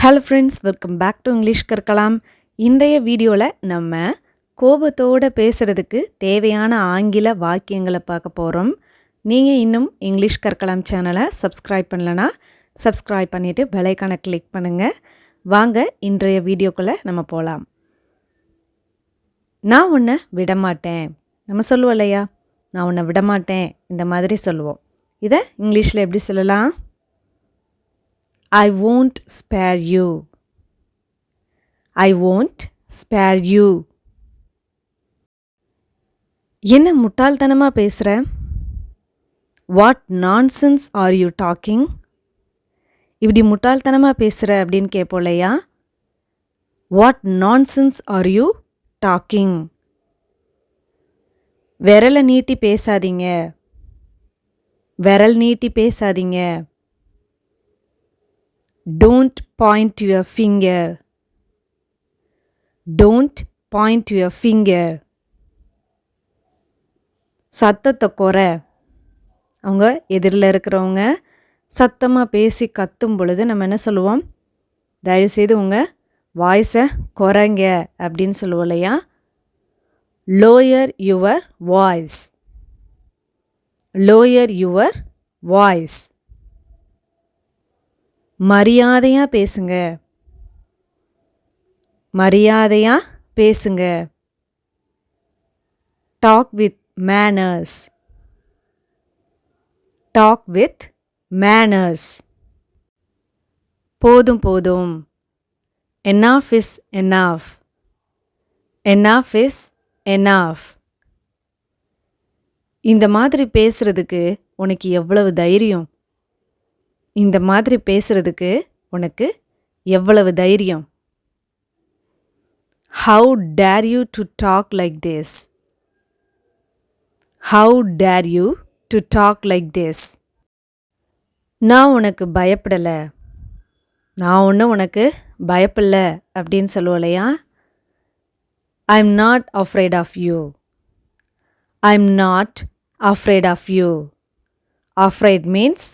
Hello friends, welcome back to English கற்கலாம். இன்றைய வீடியோவில் நம்ம கோபத்தோடு பேசுகிறதுக்கு தேவையான ஆங்கில வாக்கியங்களை பார்க்க போகிறோம். நீங்கள் இன்னும் இங்கிலீஷ் கற்கலாம் சேனலை சப்ஸ்கிரைப் பண்ணலன்னா சப்ஸ்கிரைப் பண்ணிவிட்டு பெல் ஐகானை கிளிக் பண்ணுங்கள். வாங்க இன்றைய வீடியோக்குள்ளே நம்ம போகலாம். நான் உன்னை விடமாட்டேன். நம்ம சொல்லுவோம் இல்லையா, நான் உன்னை விடமாட்டேன், இந்த மாதிரி சொல்லுவோம். இதை இங்கிலீஷில் எப்படி சொல்லலாம்? I won't spare you. I won't spare you. என்ன முட்டாள்தனமா பேசுற? What nonsense are you talking? இப்படி முட்டாள்தனமா பேசுற அப்படின்னு கேட்போம் இல்லையா? What nonsense are you talking? விரலை நீட்டி பேசாதீங்க. விரல் நீட்டி பேசாதீங்க. Don't point your finger. Don't point your finger. சத்தத்தை குறை. அவங்க எதிரில் இருக்கிறவங்க சத்தமாக பேசி கத்தும் பொழுது நம்ம என்ன சொல்லுவோம்? தயவுசெய்து உங்கள் வாய்ஸை குறைங்க அப்படின்னு சொல்லுவோம் இல்லையா? Lower your voice. Lower your voice. மரியாதையாக பேசுங்க. மரியாதையாக பேசுங்க. Talk with manners. Talk with manners. போதும் போதும். Enough is enough. Enough is enough. இந்த மாதிரி பேசுறதுக்கு உனக்கு எவ்வளவு தைரியம்? இந்த மாதிரி பேசுறதுக்கு உனக்கு எவ்வளவு தைரியம்? How dare you to talk like this? How dare you to talk like this? நான் உனக்கு பயப்படலை. நான் ஒன்றும் உனக்கு பயப்படல அப்படின்னு சொல்லுவோம் இல்லையா? I'm not afraid of you. I'm not afraid of you. Afraid means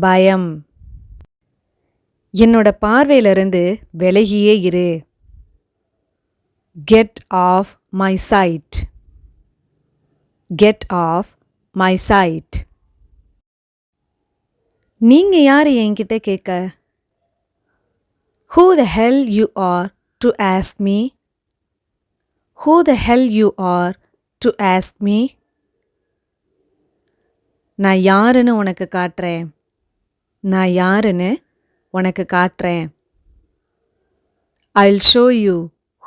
பயம். என்னோட பார்வையிலிருந்து விலகியே இரு. Get off my sight. Get off my sight. நீங்க யார் என்கிட்ட கேட்க? Who the hell you are to ask me? Who the hell you are to ask me? நான் யாருன்னு உனக்கு காட்டுறேன். நான் யாருன்னு உனக்கு காட்டுறேன். I will show you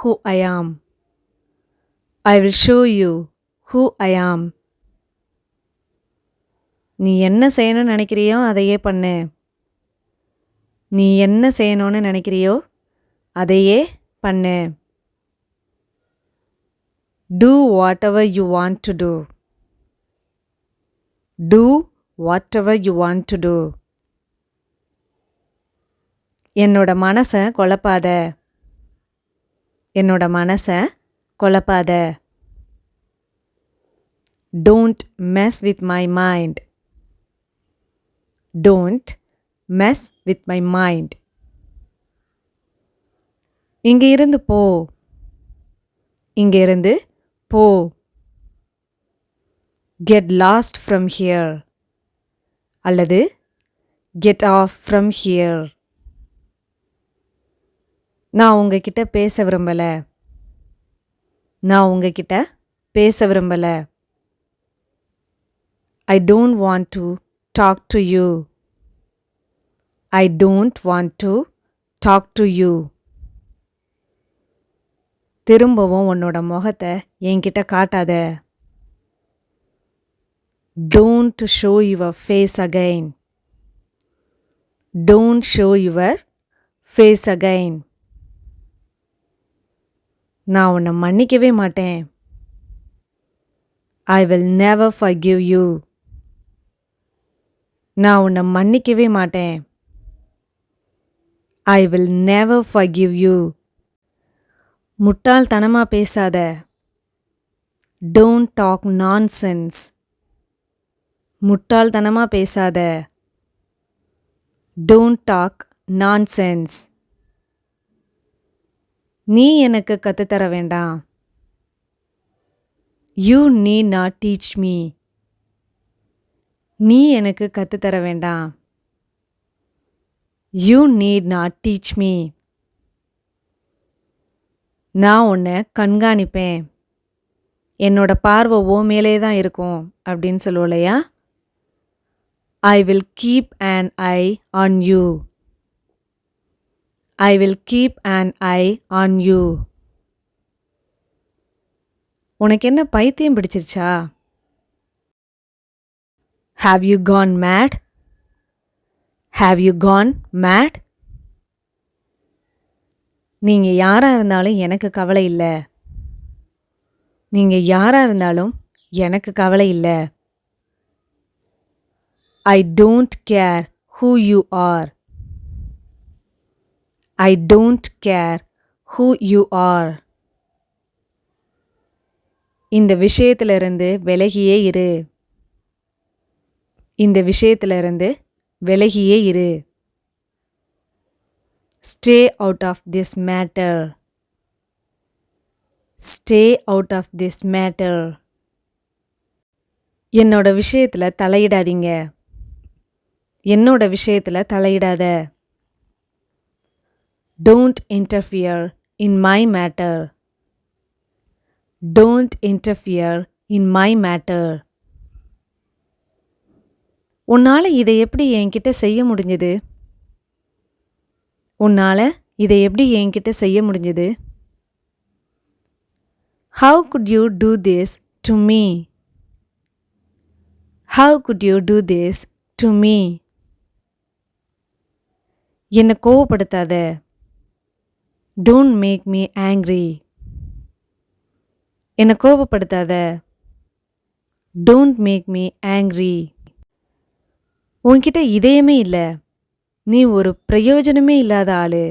who I am. I will show you who I am. நீ என்ன செய்யணும்னு நினைக்கிறியோ அதையே பண்ணு. நீ என்ன செய்யணும்னு நினைக்கிறியோ அதையே பண்ணு. Do whatever you want to do. Do whatever you want to do. என்னோட மனசை குழப்பாத. என்னோட மனசை குழப்பாத. Don't mess with my mind. Don't mess with my mind. இங்க இருந்து போ. இங்க இருந்து போ. Get lost from here. அல்லது get off from here. நான் உங்ககிட்ட பேச விரும்பலை. நான் உங்ககிட்ட பேச விரும்பலை. I don't want to talk to you. I don't want to talk to you. திரும்பவும் உன்னோட முகத்தை என்கிட்ட காட்டாத. Don't show your face again. Don't show your face again. நான் உன்னை மன்னிக்கவே மாட்டேன். I will never forgive you. நான் உன்னை மன்னிக்கவே மாட்டேன். I will never forgive you. முட்டாள்தனமா பேசாத. Don't talk nonsense. முட்டாள்தனமா பேசாத. Don't talk nonsense. நீ எனக்கு கற்றுத்தர வேண்டாம். You need not teach me. நீ எனக்கு கற்றுத்தர வேண்டாம். You need not teach me. நான் உன்னை கண்காணிப்பேன். என்னோட பார்வை ஓ மேலே தான் இருக்கும் அப்படின்னு சொல்லுவோம் இல்லையா? I will keep an eye on you. I will keep an eye on you. உனக்கு என்ன பைத்தியம் பிடிச்சிருச்சா? Have you gone mad? Have you gone mad? நீங்கள் யாராக இருந்தாலும் எனக்கு கவலை இல்லை. நீங்கள் யாராக இருந்தாலும் எனக்கு கவலை இல்லை. I don't care who you are. I don't care who you are. இந்த விஷயத்திலிருந்து விலகியே இரு. இந்த விஷயத்திலிருந்து விலகியே இரு. Stay out of this matter. Stay out of this matter. என்னோட விஷயத்தில் தலையிடாதீங்க. என்னோட விஷயத்தில் தலையிடாத. Don't interfere in my matter. Don't interfere in my matter. உன்னால் இதை எப்படி என்கிட்ட செய்ய முடிஞ்சது? உன்னால் இதை எப்படி என்கிட்ட செய்ய முடிஞ்சது? How could you do this to me? How could you do this to me? என்னை கோவப்படுத்தாத. Don't make me angry. என்னை கோவப்படுத்தாத. Don't make me angry. உன்கிட்ட இதயமே இல்லை. நீ ஒரு பிரயோஜனமே இல்லாத ஆளு.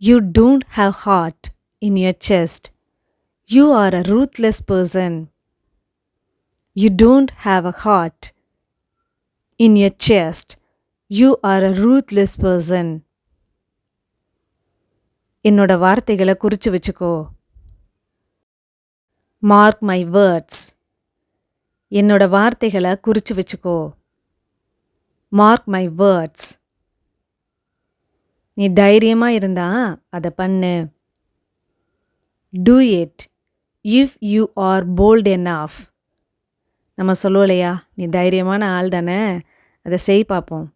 You don't have heart in your chest. You are a ruthless person. You don't have a heart in your chest. You are a ruthless person. என்னோட வார்த்தைகளை குறித்து வச்சுக்கோ. Mark my words. என்னோட வார்த்தைகளை குறித்து வச்சுக்கோ. Mark my words. நீ தைரியமாக இருந்தா அதை பண்ணு. Do it if you are bold enough. நம்ம சொல்லுவோம் இல்லையா, நீ தைரியமான ஆள் தானே, அதை செய் பார்ப்போம்.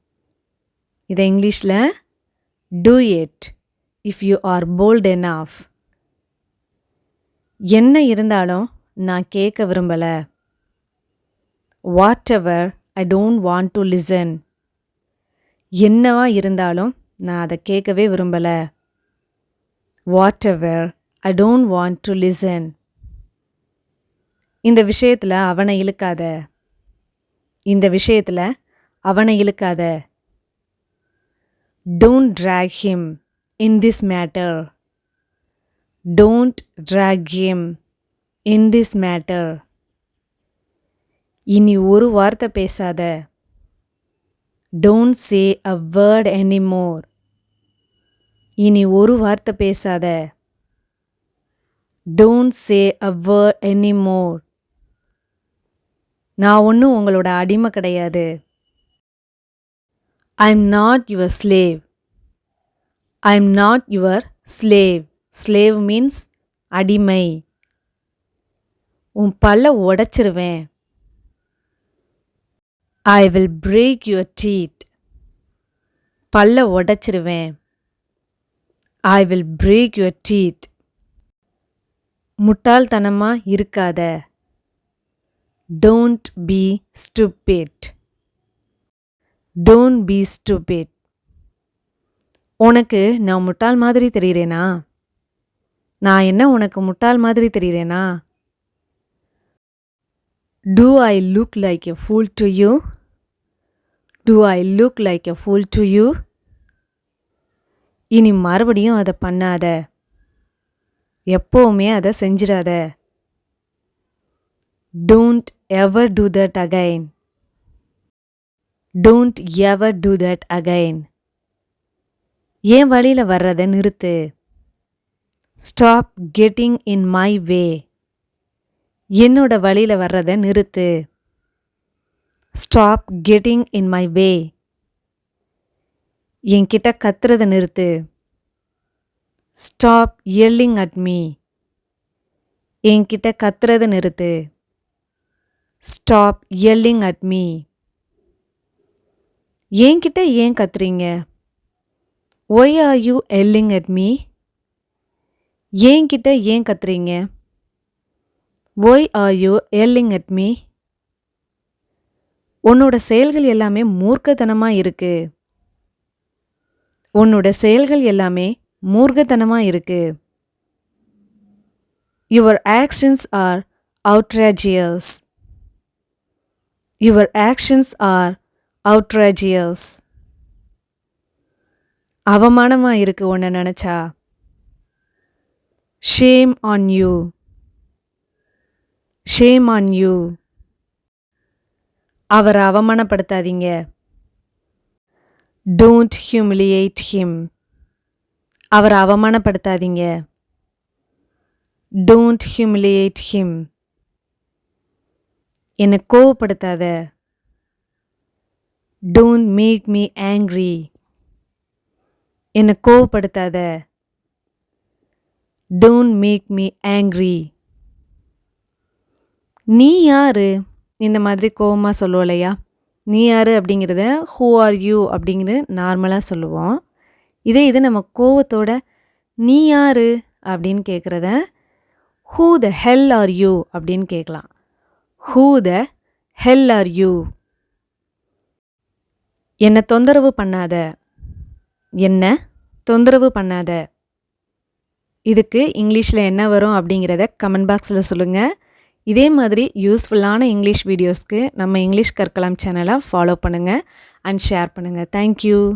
இதை இங்கிலீஷில் do it if you are bold enough. என்ன இருந்தாலும் நான் கேட்க விரும்பலை. Whatever I don't want to listen. என்னவா இருந்தாலும் நான் அதை கேட்கவே விரும்பலை. Whatever I don't want to listen. இந்த விஷயத்தில் அவனை இழுக்காத. இந்த விஷயத்தில் அவனை இழுக்காத. Don't drag him in this matter. Don't drag him in this matter. இனி ஒரு வார்த்தை பேசாத. Don't say a word anymore. இனி ஒரு வார்த்தை பேசாத. Don't say a word anymore. நான் ஒன்றும் உங்களோட அடிமை கிடையாது. I'm not your slave. I'm not your slave. Slave means அடிமை. உன் பல்ல உடைச்சிருவேன். I will break your teeth. பல்ல உடைச்சிருவேன். I will break your teeth. முட்டாள்தனமா இருக்காத. Don't be stupid. Don't be stupid. உனக்கு நான் முட்டாள் மாதிரி தெரிகிறேனா? நான் என்ன உனக்கு முட்டாள் மாதிரி தெரிகிறேனா? Do I look like a fool to you? Do I look like a fool to you? இனி மறுபடியும் அதை பண்ணாத. எப்போவுமே அதை செஞ்சிடாத. Don't ever do that again. Don't ever do that again. என் வழியில் வர்றதை நிறுத்து. Stop getting in my way. என்னோட வழியில் வர்றதை நிறுத்து. Stop getting in my way. என்கிட்ட கத்துறதை நிறுத்து. Stop yelling at me. என்கிட்ட கத்துறதை நிறுத்து. Stop yelling at me. என்கிட்ட ஏன் கத்துறீங்க? Why are you yelling at me? என்கிட்ட ஏன் கத்துறீங்க? Why are you yelling at me? உன்னோட செயல்கள் எல்லாமே மூர்க்கத்தனமா இருக்கு. உன்னோட செயல்கள் எல்லாமே மூர்க்கத்தனமா இருக்கு. Your actions are outrageous. Your actions are outrageous. அவமானமா இருக்கு உன்னை நினைச்சா. Shame on you. Shame on you. அவரை அவமானப்படுத்தாதீங்க. Don't humiliate him. அவரை அவமானப்படுத்தாதீங்க. Don't humiliate him. என்னை கோவப்படுத்தாத. Don't make me angry. என்னை கோவப்படுத்தாத. Don't make me angry. நீ யாரு? இந்த மாதிரி கோவமாக சொல்லுவோம். நீ யாரு அப்படிங்கிறத who are you அப்படிங்கிற நார்மலாக சொல்லுவோம். இது நம்ம கோவத்தோட நீ யாரு அப்படின்னு கேட்குறத who the hell are you அப்படின்னு கேட்கலாம். Who the hell are you? என்னை தொந்தரவு பண்ணாத. என்ன தொந்தரவு பண்ணாத. இதுக்கு இங்கிலீஷில் என்ன வரும் அப்படிங்கிறத கமெண்ட் பாக்ஸில் சொல்லுங்கள். இதே மாதிரி யூஸ்ஃபுல்லான இங்கிலீஷ் வீடியோஸ்க்கு நம்ம இங்கிலீஷ் கற்கலாம் சேனலை ஃபாலோ பண்ணுங்கள் அண்ட் ஷேர் பண்ணுங்கள். தேங்க்யூ.